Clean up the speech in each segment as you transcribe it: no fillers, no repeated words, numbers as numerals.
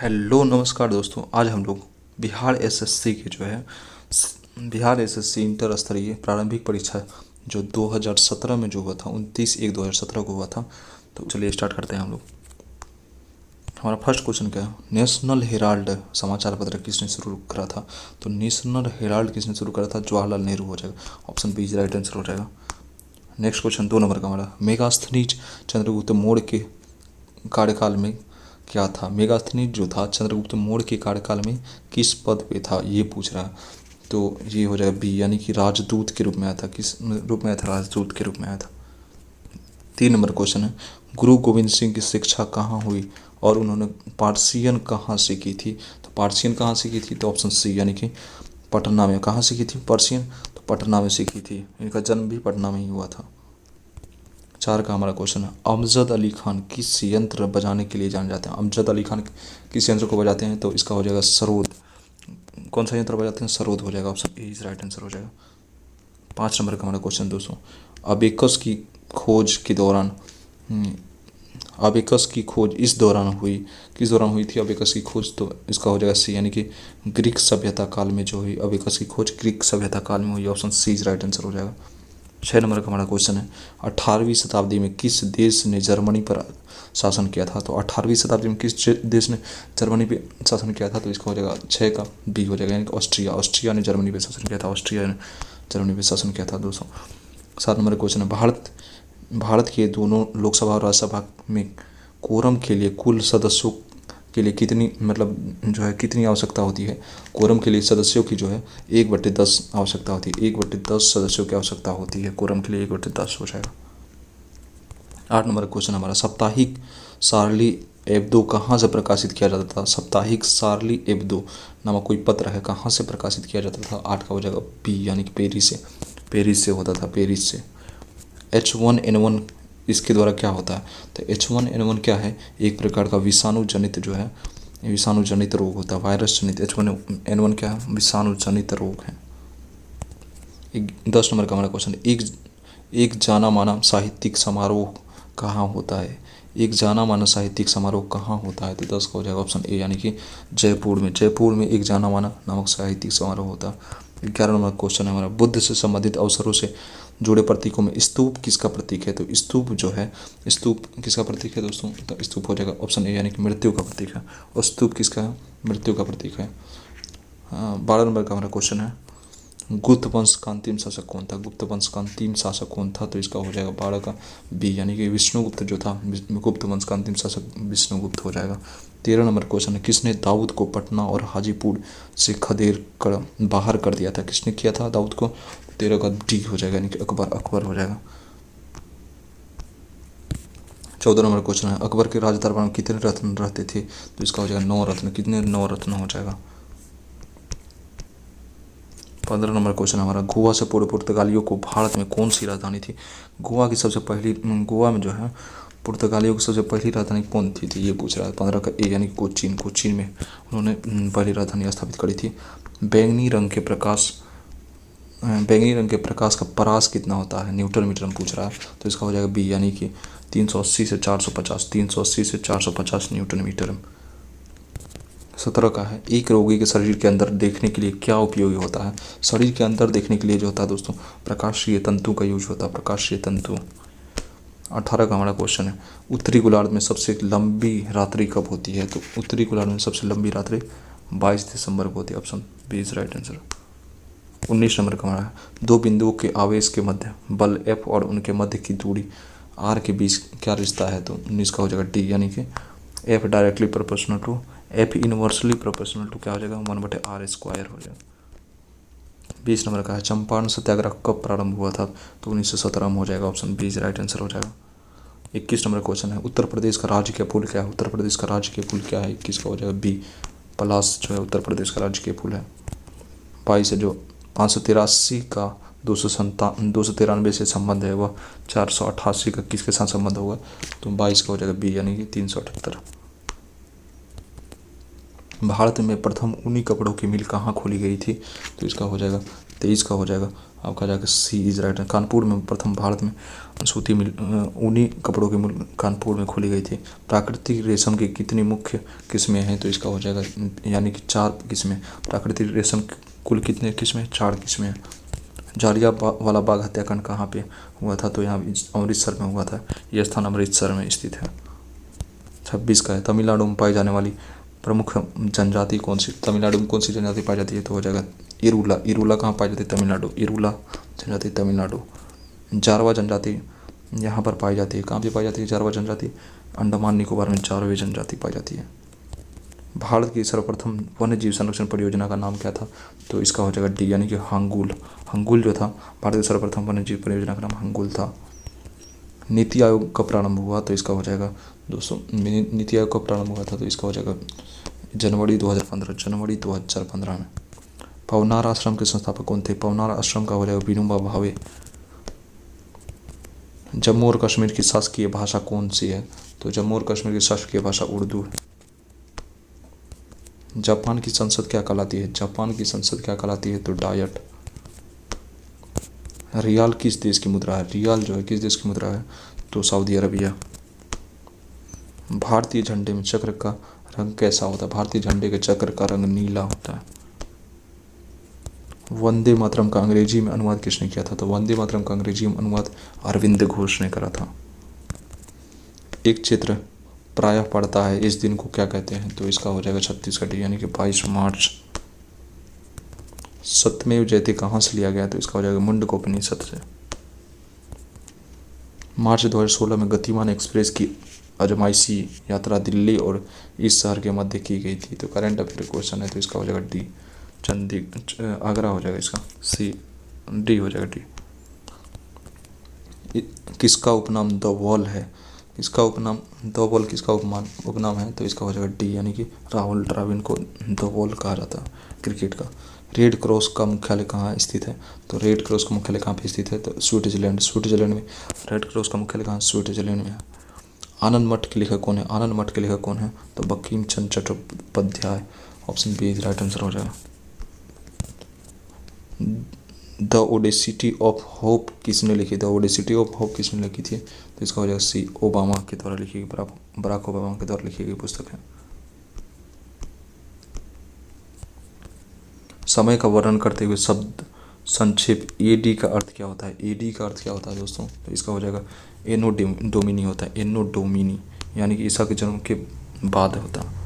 Hello नमस्कार दोस्तों। आज हम लोग बिहार एसएससी के बिहार एसएससी इंटर स्तरीय प्रारंभिक परीक्षा जो 2017 में जो हुआ था, 29/1/2017 को हुआ था। तो चलिए स्टार्ट करते हैं हम लोग। हमारा फर्स्ट क्वेश्चन क्या है, नेशनल हेराल्ड समाचार पत्र किसने शुरू करा था? तो नेशनल हेराल्ड किसने शुरू करा था? जवाहरलाल नेहरू हो जाएगा, ऑप्शन बी राइट आंसर हो जाएगा। नेक्स्ट क्वेश्चन 2 नंबर का हमारा, मेगास्थनीज चंद्रगुप्त मौर्य के कार्यकाल में क्या था? मेगास्थनीज जो था चंद्रगुप्त मौर्य के कार्यकाल में किस पद पे था, ये पूछ रहा है। तो ये हो जाएगा बी, यानी कि राजदूत के रूप में आया था। किस रूप में आया था? राजदूत के रूप में आया था। 3 नंबर क्वेश्चन है, गुरु गोविंद सिंह की शिक्षा कहाँ हुई और उन्होंने पार्सियन कहाँ से की थी? तो पार्सियन कहाँ से की थी? तो ऑप्शन सी, यानी कि पटना में। कहाँ से की थी पर्सियन? तो पटना में सीखी थी। इनका जन्म भी पटना में ही हुआ था। 4 का हमारा क्वेश्चन है, अमजद अली खान किस यंत्र बजाने के लिए जाने जाते हैं? अमजद अली खान किस यंत्र को बजाते हैं? तो इसका हो जाएगा सरोद। कौन सा यंत्र बजाते हैं? सरोद हो जाएगा, option A is right answer हो जाएगा। 5 नंबर का हमारा क्वेश्चन दोस्तों, अबेकस की खोज के दौरान अबेकस की खोज इस दौरान हुई, किस दौरान हुई थी अबेकस की खोज? तो इसका हो जाएगा सी, यानी कि ग्रीक सभ्यता काल में जो हुई अबेकस की खोज, ग्रीक सभ्यता काल में हुई, option C is right answer हो जाएगा। 6 नंबर का हमारा क्वेश्चन है, 18वीं शताब्दी में किस देश ने जर्मनी पर शासन किया था? तो 18वीं शताब्दी में किस देश ने जर्मनी पे शासन किया था? तो इसका हो जाएगा 6 का बी हो जाएगा, यानी कि ऑस्ट्रिया। ऑस्ट्रिया ने जर्मनी पे शासन किया था। ऑस्ट्रिया ने जर्मनी पे शासन किया था दोस्तों। 7 नंबर क्वेश्चन है, भारत के दोनों लोकसभा और राज्यसभा में कोरम के लिए कुल सदस्यों के लिए कितनी कितनी आवश्यकता होती है? कोरम के लिए सदस्यों की 1/10 आवश्यकता होती है। 1/10 सदस्यों की आवश्यकता होती है कोरम के लिए, 1/10 हो जाएगा। 8 नंबर क्वेश्चन हमारा, साप्ताहिक शार्ली एब्दो कहाँ से प्रकाशित किया जाता था? साप्ताहिक शार्ली एब्दो नामक कोई पत्र है, कहाँ से प्रकाशित किया जाता था? 8 का हो जाएगा बी, यानी कि पेरिस से होता था, पेरिस से। H1N1 इसके द्वारा क्या होता है? तो H1N1 क्या है? एक प्रकार का विषाणु जनित विषाणु जनित रोग होता है, वायरस जनित। H1N1 क्या है? विषाणु जनित रोग है। 10 नंबर का हमारा क्वेश्चन, एक जाना माना साहित्यिक समारोह कहाँ होता है? एक जाना माना साहित्यिक समारोह कहाँ होता है? तो 10 का हो जाएगा ऑप्शन ए, यानी कि जयपुर में। जयपुर में एक जाना माना नामक साहित्यिक समारोह होता है। 11 नंबर क्वेश्चन है हमारा, बुद्ध से संबंधित अवसरों से जुड़े प्रतीकों में स्तूप किसका प्रतीक है? तो स्तूप स्तूप किसका प्रतीक है दोस्तों? तो स्तूप हो जाएगा ऑप्शन ए, यानी कि मृत्यु का प्रतीक है। और स्तूप किसका है? मृत्यु का प्रतीक है। 12 नंबर का हमारा क्वेश्चन है, गुप्त वंश का अंतिम शासक कौन था? गुप्त वंश का अंतिम शासक कौन था? तो इसका हो जाएगा 12 का बी, यानी कि विष्णुगुप्त जो था। गुप्त वंश का अंतिम शासक विष्णुगुप्त हो जाएगा। 13 नंबर क्वेश्चन है, किसने दाऊद को पटना और हाजीपुर से खदेड़ कर बाहर कर दिया था? किसने किया था दाऊद को? 13 का डी हो जाएगा, यानी कि अकबर हो जाएगा। 14 नंबर क्वेश्चन है, अकबर के राज दरबार में कितने रत्न रहते थे? तो इसका हो जाएगा 9 रत्न। कितने? 9 रत्न हो जाएगा। 15 नंबर क्वेश्चन हमारा, गोवा से पूर्व पुर्तगालियों को भारत में कौन सी राजधानी थी? गोवा में पुर्तगालियों की सबसे पहली राजधानी कौन थी? तो ये पूछ रहा है। 15 का ए, यानी कोचीन में उन्होंने पहली राजधानी स्थापित करी थी। बैंगनी रंग के प्रकाश का परास कितना होता है? न्यूटन मीटर में पूछ रहा है। तो इसका हो जाएगा बी, यानी कि 380 से 450 न्यूटन मीटर। 17 का है, एक रोगी के शरीर के अंदर देखने के लिए क्या उपयोगी होता है? शरीर के अंदर देखने के लिए जो होता है दोस्तों, प्रकाशीय तंतु का यूज होता है, प्रकाशीय तंतु। 18 का हमारा क्वेश्चन है, उत्तरी गोलार्ध में सबसे लंबी रात्रि कब होती है? तो उत्तरी गोलार्ध में सबसे लंबी रात्रि 22 दिसंबर को होती है, option B is right answer. 19 number का हमारा है, दो बिंदुओं के आवेश के मध्य बल F और उनके मध्य की दूरी R के बीच क्या रिश्ता है? तो 19 का हो जाएगा डी, यानी कि F directly proportional to F inversely proportional to क्या हो जाएगा? 1/r² हो जाएगा। 20 नंबर का है, चंपारण सत्याग्रह कब प्रारंभ हुआ था? तो 1917 में हो जाएगा, option B is right answer हो जाएगा। 21 नंबर क्वेश्चन है, उत्तर प्रदेश का राजकीय फूल क्या है? उत्तर प्रदेश का राजकीय फूल क्या है? 21 का हो जाएगा बी, पलाश जो है उत्तर प्रदेश का राजकीय फूल है। 22 है, जो 583 का 293 से संबंध है वह 488 का किसके साथ संबंध होगा? तो 22 का हो जाएगा बी, यानी कि 378। भारत में प्रथम ऊनी कपड़ों की मिल कहाँ खोली गई थी? तो इसका हो जाएगा 23 का हो जाएगा आपका जाकर सी इज राइट। कानपुर में प्रथम भारत में सूती मिल ऊनी कपड़ों की मिल कानपुर में खोली गई थी। प्राकृतिक रेशम की कितनी मुख्य किस्में हैं, तो इसका हो जाएगा यानी कि 4 किस्में। प्राकृतिक रेशम कुल कितने किस्में, 4 किस्में हैं। वाला बाग हत्याकांड कहाँ पे हुआ था, तो यहाँ अमृतसर में हुआ था। यह स्थान अमृतसर में स्थित है। 26 का है, तमिलनाडु में पाई जाने वाली प्रमुख जनजाति कौन सी, तमिलनाडु में कौन सी जनजाति पाई जाती है, तो हो जाएगा इरूला। इरूला कहाँ पाई जाती है, तमिलनाडु। इरूला जनजाति तमिलनाडु। जारवा जनजाति यहाँ पर पाई जाती है, कहाँ पे पाई जाती है जारवा जनजाति, अंडमान निकोबार में जारवा जनजाति पाई जाती है। भारत की सर्वप्रथम वन्य जीव संरक्षण परियोजना का नाम क्या था, तो इसका हो जाएगा डी यानी कि हंगुल। हंगुल जो था भारत की सर्वप्रथम वन्य जीव परियोजना का नाम हंगुल था। नीति आयोग का प्रारंभ हुआ, तो इसका हो जाएगा दोस्तों नीति आयोग का प्रारंभ हुआ था, तो इसका हो जाएगा जनवरी 2015 में। पवनार आश्रम के संस्थापक कौन थे, पवनार आश्रम का हो जाएगा विनोबा भावे। जम्मू और कश्मीर की शासकीय भाषा कौन सी है, तो जम्मू और कश्मीर की शासकीय भाषा उर्दू है। जापान की संसद क्या कहलाती है, जापान की संसद क्या कहलाती है, तो डायट। रियाल किस देश की मुद्रा है, रियाल जो है किस देश की मुद्रा है, तो सऊदी अरबिया। भारतीय झंडे में चक्र का रंग कैसा होता है, भारतीय झंडे के चक्र का रंग नीला होता है। वंदे मातरम का अंग्रेजी में अनुवाद किसने किया था, तो वंदे मातरम का अंग्रेजी में अनुवाद अरविंद घोष ने करा था। एक चित्र प्रायः पड़ता है, इस दिन को क्या कहते हैं, तो इसका हो जाएगा 36 का डी यानी कि 22 मार्च। सत्यमेव जयते कहाँ से लिया गया, तो इसका हो जाएगा मुंडकोपनिषद से। मार्च 2016 में गतिमान एक्सप्रेस की अजमाइशी यात्रा दिल्ली और इस शहर के मध्य की गई थी, तो करंट अफेयर क्वेश्चन है, तो इसका हो जाएगा डी आगरा हो जाएगा, इसका सी डी हो जाएगा डी। किसका उपनाम द वॉल है, इसका उपनाम द वॉल किसका उपनाम है, तो इसका हो जाएगा डी यानी कि राहुल द्रविड़ को द वॉल कहा जाता है क्रिकेट का। रेड क्रॉस का मुख्यालय कहाँ स्थित है, तो रेड क्रॉस का मुख्यालय कहाँ पे स्थित है, तो स्विट्जरलैंड में रेड क्रॉस का मुख्यालय कहाँ स्विट्जरलैंड में है। आनंद मठ के लेखक कौन है, आनंद मठ के लेखक कौन है, तो Bankim Chandra Chattopadhyay. Option B is right answer हो जाएगा। द ओडेसिटी ऑफ होप किसने लिखी, द ओडेसिटी ऑफ होप किसने लिखी थी, तो इसका हो जाएगा सी ओबामा के द्वारा लिखी गई, बराक ओबामा के द्वारा लिखी गई पुस्तक है। समय का वर्णन करते हुए शब्द संक्षेप एडी का अर्थ क्या होता है, एडी का अर्थ क्या होता है दोस्तों, तो इसका हो जाएगा एनो डोमिनी होता है, एनो डोमिनी यानी कि ईसा के जन्म के बाद होता है।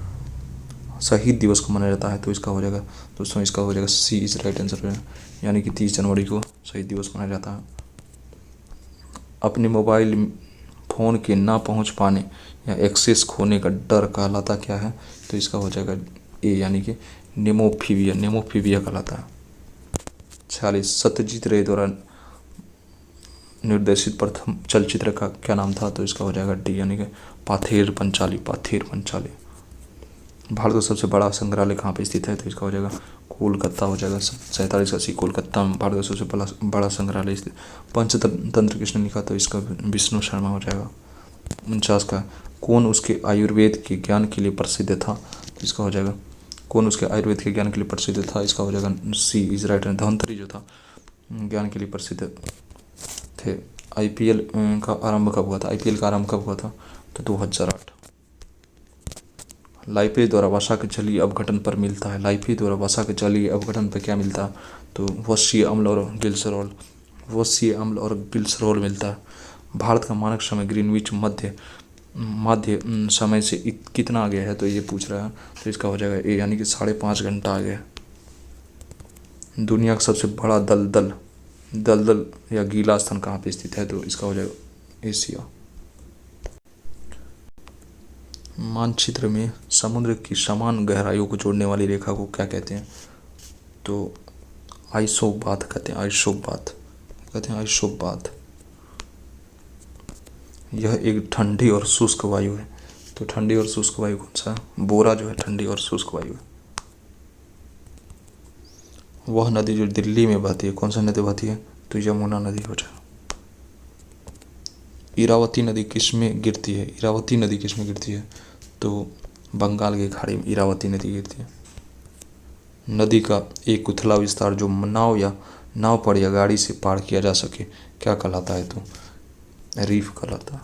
शहीद दिवस को मनाया जाता है, तो इसका हो जाएगा दोस्तों इसका हो जाएगा सी इज राइट आंसर यानी कि 30 जनवरी को शहीद दिवस मनाया जाता है। अपने मोबाइल फ़ोन के ना पहुंच पाने या एक्सेस खोने का डर कहलाता क्या है, तो इसका हो जाएगा ए यानी कि नेमोफीबिया कहलाता है। 46 सत्यजीत रे द्वारा निर्देशित प्रथम चलचित्र का क्या नाम था, तो इसका हो जाएगा डी यानी कि पाथेर पंचाली। भारत का सबसे बड़ा संग्रहालय कहाँ पे स्थित है, तो इसका हो जाएगा कोलकाता हो जाएगा 4780 कोलकाता में भारत का सबसे बड़ा संग्रहालय स्थित। पंचतंत्र किसने लिखा, तो इसका विष्णु शर्मा हो जाएगा। 49 का कौन उसके आयुर्वेद के ज्ञान के लिए प्रसिद्ध था, तो इसका हो जाएगा कौन उसके आयुर्वेद के ज्ञान के लिए प्रसिद्ध था, इसका हो जाएगा सी इज राइट। धन्वंतरी जो था ज्ञान के लिए प्रसिद्ध थे। आईपीएल का आरंभ कब हुआ था, आईपीएल का आरंभ कब हुआ था, तो 2008। लाइपे द्वारा वसा के जलीय अपघटन पर मिलता है, लाइपे द्वारा वसा के जलीय अपघटन पर क्या मिलता है, तो वसीय अम्ल और ग्लिसरॉल मिलता है। भारत का मानक समय ग्रीनविच मध्य समय से कितना आगे है, तो ये पूछ रहा है, तो इसका हो जाएगा ए यानी कि 5.5 घंटा आगे है। दुनिया का सबसे बड़ा दलदल या गीला स्थान कहाँ पे स्थित है, तो इसका हो जाएगा एशिया। मानचित्र में समुद्र की समान गहराइयों को जोड़ने वाली रेखा को क्या कहते हैं, तो आइसोबाथ कहते हैं, आइसोबाथ। यह एक ठंडी और शुष्क वायु है, तो ठंडी और शुष्क वायु कौन सा, बोरा जो है ठंडी और शुष्क वायु है। वह नदी जो दिल्ली में बहती है, कौन सा नदी बहती है, तो यमुना नदी हो जाए। इरावती नदी किसमें गिरती है, इरावती नदी किसमें गिरती है, तो बंगाल की खाड़ी में इरावती नदी गिरती है। नदी का एक उथला विस्तार जो नाव या नाव पर या गाड़ी से पार किया जा सके क्या कहलाता है? तो रीफ कहलाता है।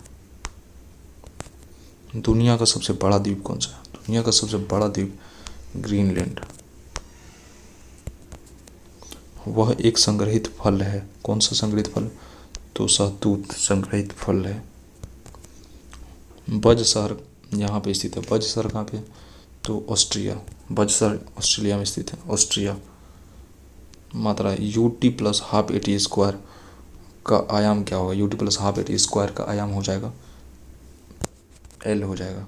दुनिया का सबसे बड़ा द्वीप कौन सा है? दुनिया का सबसे बड़ा द्वीप ग्रीनलैंड। वह एक संग्रहित फल है। कौन सा संग्रहित फल? तो शहतूत संग्रहित फल है। बज शहर यहाँ पे स्थित है। बज शहर कहाँ पे? तो ऑस्ट्रिया। बज शहर ऑस्ट्रेलिया में स्थित है। ऑस्ट्रिया। मात्रा UT plus half eighty square का आयाम क्या होगा? UT plus half eighty square का आयाम हो जाएगा एल हो जाएगा।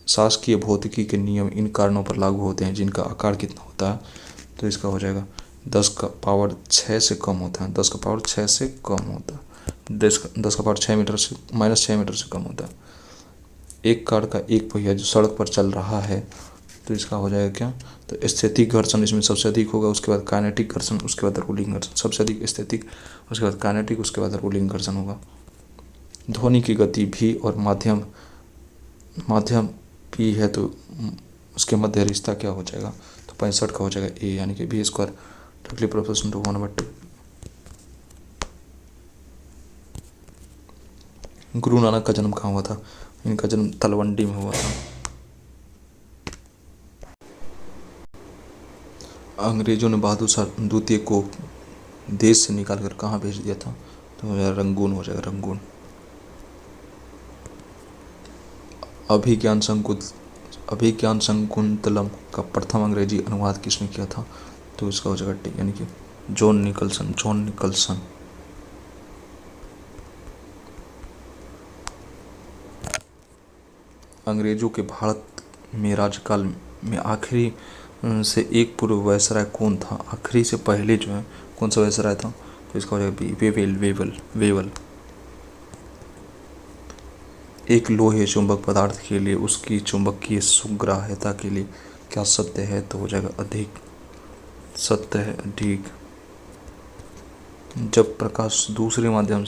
शासकीय भौतिकी के नियम इन कारणों पर लागू होते हैं जिनका आकार कितना होता है? तो इसका हो जाएगा 10⁻6 से कम होता है। 10⁻6 से कम होता है। 10⁻6 मीटर से -6 मीटर से कम होता है। एक कार का एक पहिया जो सड़क पर चल रहा है तो इसका हो जाएगा क्या? तो स्थैतिक घर्षण इसमें सबसे अधिक होगा, उसके बाद काइनेटिक घर्षण, उसके बाद रोलिंग घर्षण। सबसे अधिक स्थैतिक, उसके बाद काइनेटिक, उसके बाद रोलिंग घर्षण होगा। ध्वनि की गति भी और माध्यम पी है तो उसके मध्य रिश्ता क्या हो जाएगा? तो 65 का हो जाएगा ए, यानी कि V² directly proportional to 1/2। Guru Nanak का जन्म कहाँ हुआ था? इनका जन्म तलवंडी में हुआ था। अंग्रेजों ने बहादुर शाह द्वितीय को देश से निकाल कर कहाँ भेज दिया था? तो रंगून हो जाएगा, रंगून। अभिज्ञान शकुंतलम का प्रथम अंग्रेजी अनुवाद किसने किया था? तो इसका हो जाएगा टी, यानी कि जॉन निकलसन। अंग्रेजों के भारत में राज्यकाल में आखिरी से एक पूर्व वायसराय कौन था? आखिरी से पहले जो है कौन सा वायसराय था? तो इसका हो जाएगा बी, वेवल। एक लोहे चुंबक पदार्थ के लिए उसकी चुंबकीय सुग्राह्यता के लिए क्या सत्य है? तो हो जाएगा अधिक। सत्य है अधिक। जब प्रकाश दूसरे माध्यम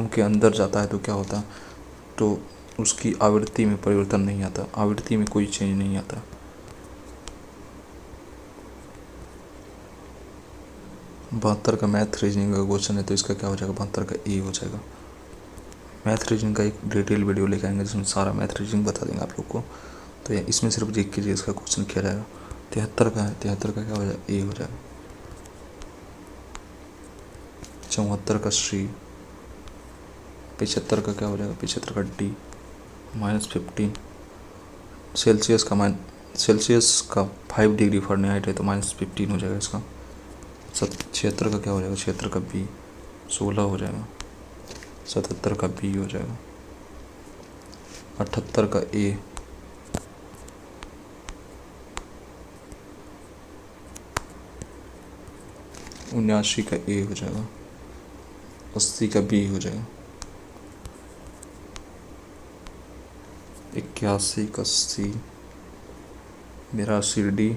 के अंदर जाता है तो क्या होता है? तो उसकी आवृत्ति में परिवर्तन नहीं आता, आवृत्ति में कोई चेंज नहीं आता। बहत्तर का मैथ रीजनिंग का क्वेश्चन है तो इसका क्या हो जाएगा? 72 का ए हो जाएगा। मैथ रीजनिंग का एक डिटेल वीडियो लेकर आएंगे जिसमें सारा मैथ रीजनिंग बता देंगे आप लोग को। तो इसमें सिर्फ देख कीजिए, इसका क्वेश्चन किया जाएगा। 73 का है, 73 का क्या हो जाएगा? ए हो जाएगा। 74 का सी। 75 का क्या हो जाएगा? 75 का डी। -15 सेल्सियस का 5 डिग्री फ़ारेनहाइट है तो -15 हो जाएगा इसका। 76 का क्या हो जाएगा? 76 का बी। 16 हो जाएगा। 77 का बी हो जाएगा। 78 का ए। 79 का ए हो जाएगा। 80 का बी हो जाएगा। 81 का सी। 82 डी।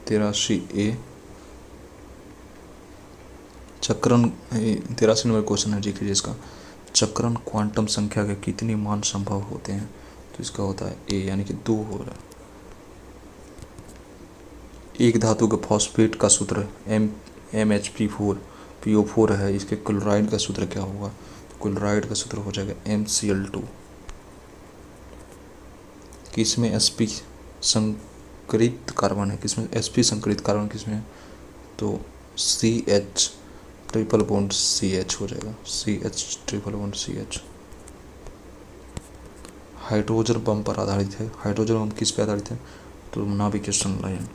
83 ए। चक्रण 83 नंबर क्वेश्चन है जीके जिसका चक्रण क्वांटम संख्या के कितने मान संभव होते हैं? तो इसका होता है ए, यानी कि 2 हो रहा है। एक धातु के फॉस्फेट का सूत्र MHP4 PO4 है, इसके क्लोराइड का सूत्र क्या होगा? तो क्लोराइड का सूत्र हो जाएगा MCl2। किसमें sp संकरित कार्बन है? किसमें sp संकरित कार्बन किसमें है? तो CH ट्रिपल बॉन्ड CH हो जाएगा। CH triple bond CH। Hydrogen bomb पर आधारित है। हाइड्रोजन बम किस पे आधारित है? तो नाभिकीय संलयन।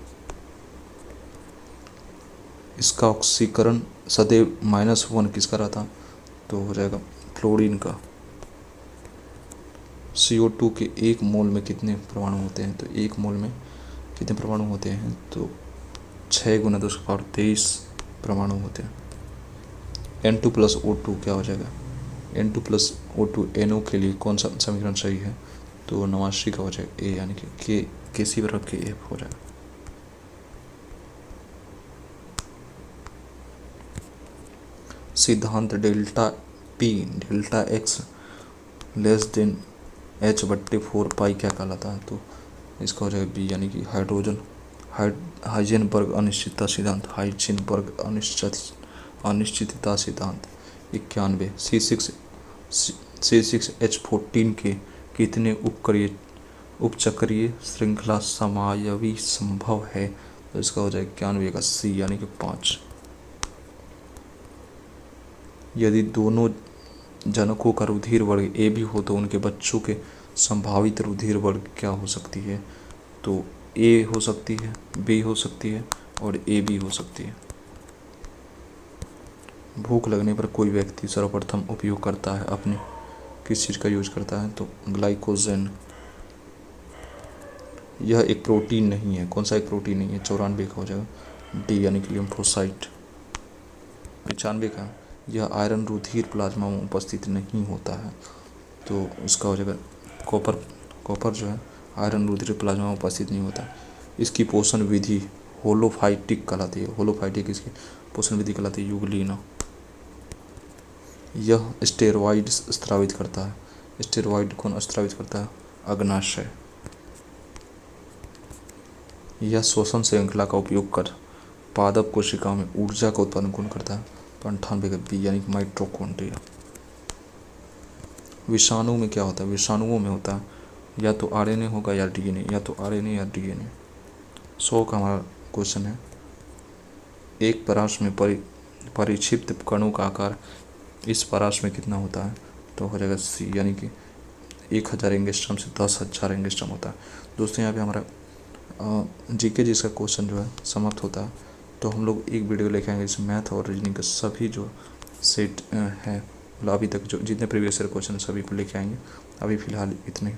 इसका ऑक्सीकरण सदैव -1 किसका रहता? तो हो जाएगा फ्लोरीन का। CO2 के 1 मोल में कितने परमाणु होते हैं? तो 1 मोल में कितने परमाणु होते हैं? तो 6 × 10⁻23 परमाणु होते हैं। N2 + O2 क्या हो जाएगा? N2 + O2 NO के लिए कौन सा समीकरण सही है? तो 89 का हो जाएगा ए, यानी कि Kc = Kf हो जाएगा। सिद्धांत delta P delta X <= H/4 पाई क्या कहलाता है? तो इसका हो जाएगा बी, यानी कि हाइड्रोजन। हाइजेनबर्ग अनिश्चितता सिद्धांत, हाइजेनबर्ग अनिश्चितता सिद्धांत। 91 C6H14 के कितने उपचक्रीय श्रृंखला समायवी संभव है? तो इसका हो जाएगा 91 का सी, यानी कि 5। यदि दोनों जनकों का रुधिर वर्ग ए बी हो तो उनके बच्चों के संभावित रुधिर वर्ग क्या हो सकती है? तो ए हो सकती है, बी हो सकती है और ए बी हो सकती है। भूख लगने पर कोई व्यक्ति सर्वप्रथम उपयोग करता है अपने किस चीज़ का यूज करता है? तो ग्लाइकोजन। यह एक प्रोटीन नहीं है। कौन सा एक प्रोटीन नहीं है? 94 का हो जाएगा डी, यानी कि लिम्फोसाइट। 95 का, यह आयरन रुधिर प्लाज्मा में उपस्थित नहीं होता है। तो इसका हो जाएगा कॉपर। कॉपर जो है आयरन रुधिर प्लाज्मा में उपस्थित नहीं होता। इसकी पोषण विधि होलोफाइटिक कहलाती है। होलोफाइटिक इसकी पोषण विधि कहलाती है यूग्लिना। यह स्टेरॉइड स्रावित करता है। स्टेरॉइड कौन स्रावित करता है? अग्नाशय। यह श्वसन श्रृंखला का उपयोग कर पादप कोशिकाओं में ऊर्जा का उत्पादन कौन करता है? 98 का बी, यानी कि माइटोकॉन्ड्रिया। विषाणु में क्या होता है? विषाणुओं में होता है या तो आरएनए होगा या डीएनए, या तो आरएनए या डीएनए। 100 का हमारा क्वेश्चन है, एक परास में परिक्षिप्त कणों का आकार इस परास में कितना होता है? तो हो जाएगा सी, यानी कि 1000 एंगस्ट्रॉम से 10,000 एंगस्ट्रॉम होता है। दोस्तों यहाँ पे हमारा जीके जिसका क्वेश्चन जो है समाप्त होता है। तो हम लोग एक वीडियो लेके आएंगे जिसमें मैथ और रीजनिंग का सभी जो सेट है, मतलब अभी तक जो जितने प्रीवियस ईयर क्वेश्चन सभी को लेके आएंगे। अभी फ़िलहाल इतने।